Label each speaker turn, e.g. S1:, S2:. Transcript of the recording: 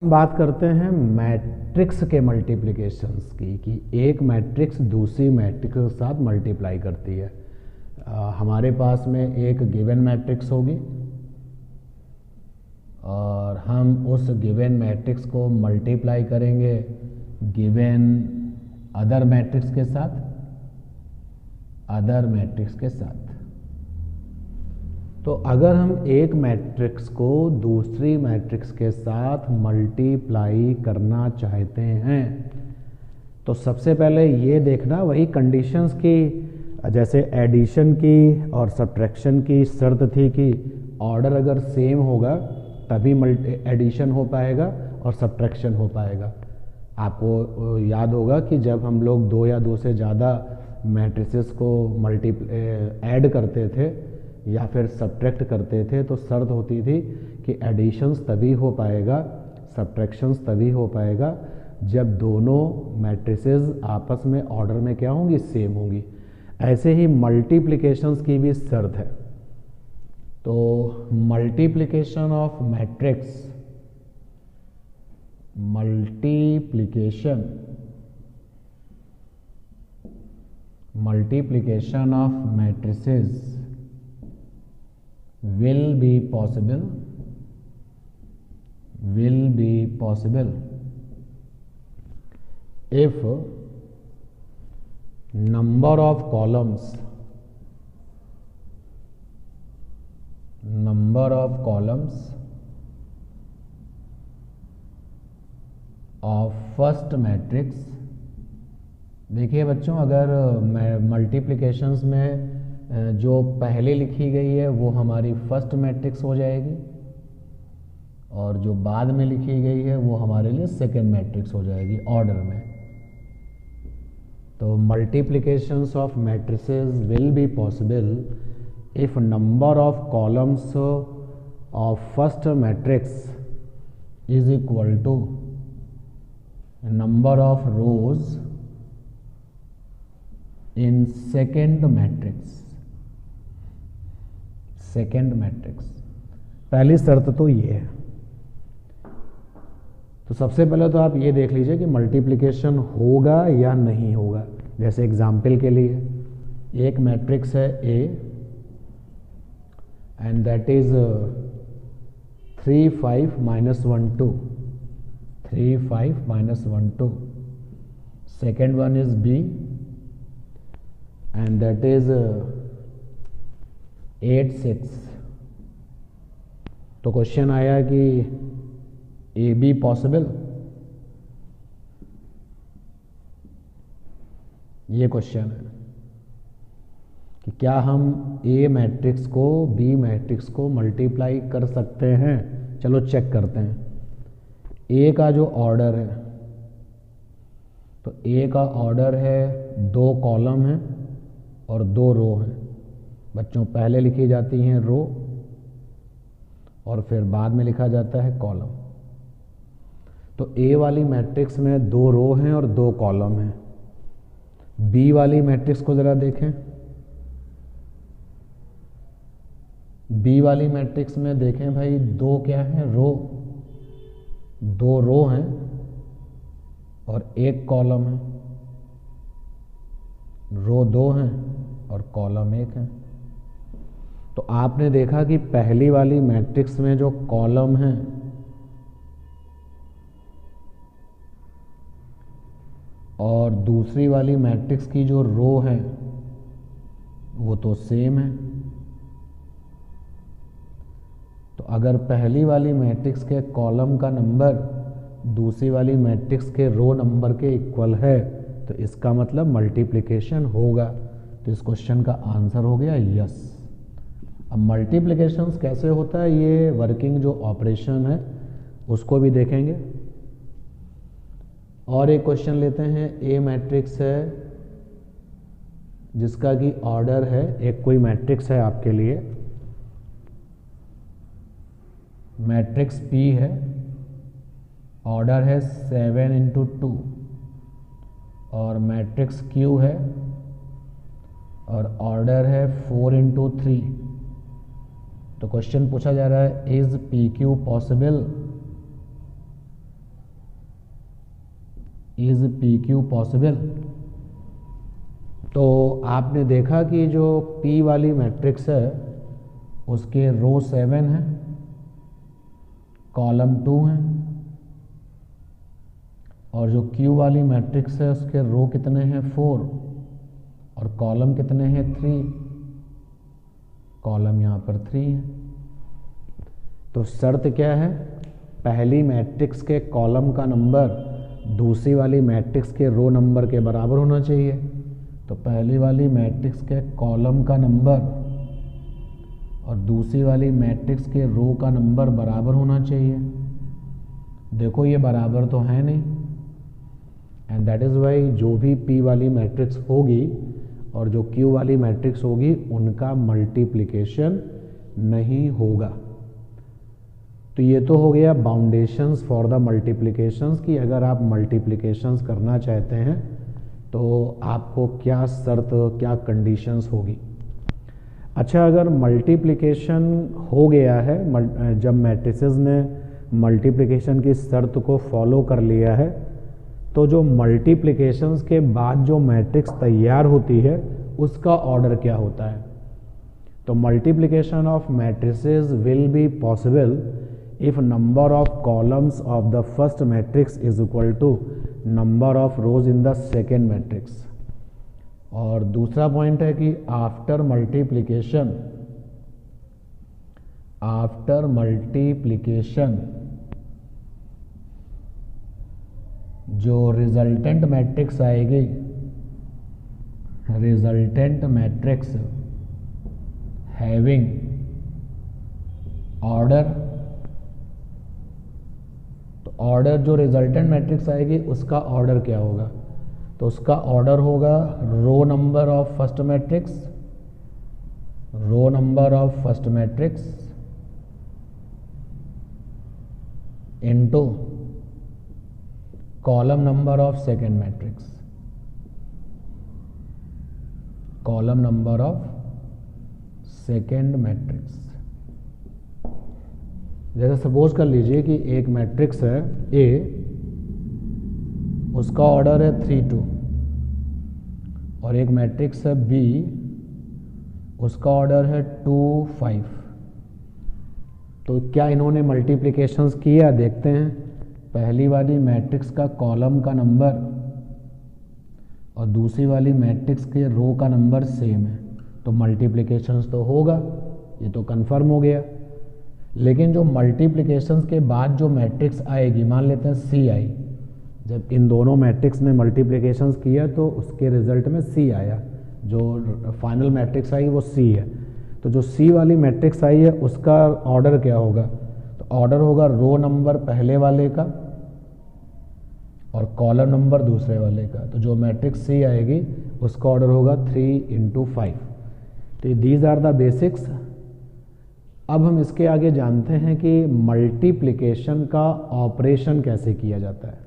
S1: बात करते हैं मैट्रिक्स के मल्टीप्लिकेशंस की कि एक मैट्रिक्स दूसरी मैट्रिक्स के साथ मल्टीप्लाई करती है। हमारे पास में एक गिवन मैट्रिक्स होगी और हम उस गिवन मैट्रिक्स को मल्टीप्लाई करेंगे गिवन अदर मैट्रिक्स के साथ, तो अगर हम एक मैट्रिक्स को दूसरी मैट्रिक्स के साथ मल्टीप्लाई करना चाहते हैं तो सबसे पहले ये देखना वही कंडीशंस की, जैसे एडिशन की और सब्ट्रैक्शन की शर्त थी कि ऑर्डर अगर सेम होगा तभी एडिशन हो पाएगा और सब्ट्रैक्शन हो पाएगा। आपको याद होगा कि जब हम लोग दो या दो से ज़्यादा मैट्रिसेस को ऐड करते थे या फिर सब्ट्रैक्ट करते थे तो शर्त होती थी कि एडिशंस तभी हो पाएगा, सब्ट्रैक्शंस तभी हो पाएगा जब दोनों मैट्रिसेस आपस में ऑर्डर में क्या होंगी, सेम होंगी। ऐसे ही मल्टीप्लिकेशंस की भी शर्त है। तो multiplication of matrix, multiplication of matrices will be possible if number of columns of first matrix। देखिए बच्चों, अगर मल्टीप्लिकेशंस में जो पहले लिखी गई है वो हमारी फर्स्ट मैट्रिक्स हो जाएगी और जो बाद में लिखी गई है वो हमारे लिए सेकेंड मैट्रिक्स हो जाएगी ऑर्डर में। तो multiplications of matrices will be possible if number of columns of first matrix is equal to number of rows in second matrix. पहली शर्त तो ये है। तो सबसे पहले तो आप ये देख लीजिए कि मल्टीप्लिकेशन होगा या नहीं होगा। जैसे एग्जाम्पल के लिए एक मैट्रिक्स है A and that is 3 5 -1 2, 3 5 -1 2। Second one is B and that is 8 6। तो क्वेश्चन आया कि ए बी पॉसिबल, ये क्वेश्चन है कि क्या हम ए मैट्रिक्स को बी मैट्रिक्स को मल्टीप्लाई कर सकते हैं। चलो चेक करते हैं। ए का जो ऑर्डर है, तो ए का ऑर्डर है 2 कॉलम है और 2 रो हैं। बच्चों, पहले लिखी जाती हैं रो और फिर बाद में लिखा जाता है कॉलम। तो ए वाली मैट्रिक्स में 2 रो हैं और 2 कॉलम हैं। बी वाली मैट्रिक्स को ज़रा देखें। बी वाली मैट्रिक्स में देखें भाई, 2 क्या हैं, रो, 2 रो हैं और 1 कॉलम है। रो 2 हैं और कॉलम 1 है। तो आपने देखा कि पहली वाली मैट्रिक्स में जो कॉलम है और दूसरी वाली मैट्रिक्स की जो रो है वो तो सेम है। तो अगर पहली वाली मैट्रिक्स के कॉलम का नंबर दूसरी वाली मैट्रिक्स के रो नंबर के इक्वल है तो इसका मतलब मल्टीप्लिकेशन होगा। तो इस क्वेश्चन का आंसर हो गया यस। अब मल्टीप्लिकेशंस कैसे होता है, ये वर्किंग जो ऑपरेशन है उसको भी देखेंगे। और एक क्वेश्चन लेते हैं। ए मैट्रिक्स है जिसका कि ऑर्डर है, एक कोई मैट्रिक्स है आपके लिए, मैट्रिक्स P है, ऑर्डर है 7 × 2 और मैट्रिक्स Q है और ऑर्डर है 4 × 3। तो क्वेश्चन पूछा जा रहा है, is P Q possible. Is P Q possible. तो आपने देखा कि जो P वाली मैट्रिक्स है उसके रो 7 है, कॉलम 2 है, और जो Q वाली मैट्रिक्स है उसके रो कितने हैं 4 और कॉलम कितने हैं 3, कॉलम यहाँ पर 3 है। तो शर्त क्या है, पहली मैट्रिक्स के कॉलम का नंबर दूसरी वाली मैट्रिक्स के रो नंबर के बराबर होना चाहिए। तो पहली वाली मैट्रिक्स के कॉलम का नंबर और दूसरी वाली मैट्रिक्स के रो का नंबर बराबर होना चाहिए। देखो ये बराबर तो है नहीं, एंड दैट इज़ वाई जो भी P वाली मैट्रिक्स होगी और जो Q वाली मैट्रिक्स होगी उनका मल्टीप्लिकेशन नहीं होगा। तो ये तो हो गया बाउंडेशंस फॉर द मल्टीप्लिकेशंस कि अगर आप मल्टीप्लिकेशंस करना चाहते हैं तो आपको क्या शर्त, क्या कंडीशंस होगी। अच्छा, अगर मल्टीप्लिकेशन हो गया है, जब मैट्रिसेस ने मल्टीप्लिकेशन की शर्त को फॉलो कर लिया है, तो जो मल्टीप्लिकेशंस के बाद जो मैट्रिक्स तैयार होती है उसका ऑर्डर क्या होता है। तो multiplication of matrices will be possible if number of columns of the first matrix is equal to number of rows in the second matrix। और दूसरा पॉइंट है कि आफ्टर मल्टीप्लिकेशन जो रिजल्टेंट मैट्रिक्स आएगी, resultant matrix having order, order जो resultant matrix आएगी उसका order क्या होगा, तो उसका ऑर्डर होगा row number of first matrix, row number of first matrix into column number of second matrix, column number of second matrix. जैसे सपोज कर लीजिए कि एक मैट्रिक्स है A, उसका ऑर्डर है 3 2, और एक मैट्रिक्स है B, उसका ऑर्डर है 2 5। तो क्या इन्होंने मल्टीप्लिकेशंस किया, देखते हैं। पहली वाली मैट्रिक्स का कॉलम का नंबर और दूसरी वाली मैट्रिक्स के रो का नंबर सेम है, तो मल्टीप्लिकेशंस तो होगा, ये तो कंफर्म हो गया। लेकिन जो मल्टीप्लिकेशंस के बाद जो मैट्रिक्स आएगी, मान लेते हैं C आई, जब इन दोनों मैट्रिक्स ने मल्टीप्लिकेशंस किया तो उसके रिजल्ट में C आया, जो फाइनल मैट्रिक्स आई वो C है। तो जो C वाली मैट्रिक्स आई है उसका ऑर्डर क्या होगा, तो ऑर्डर होगा रो नंबर पहले वाले का और कॉलम नंबर दूसरे वाले का। तो जो मैट्रिक्स C आएगी उसका ऑर्डर होगा 3 × 5। तो दीज आर द बेसिक्स। अब हम इसके आगे जानते हैं कि मल्टीप्लिकेशन का ऑपरेशन कैसे किया जाता है।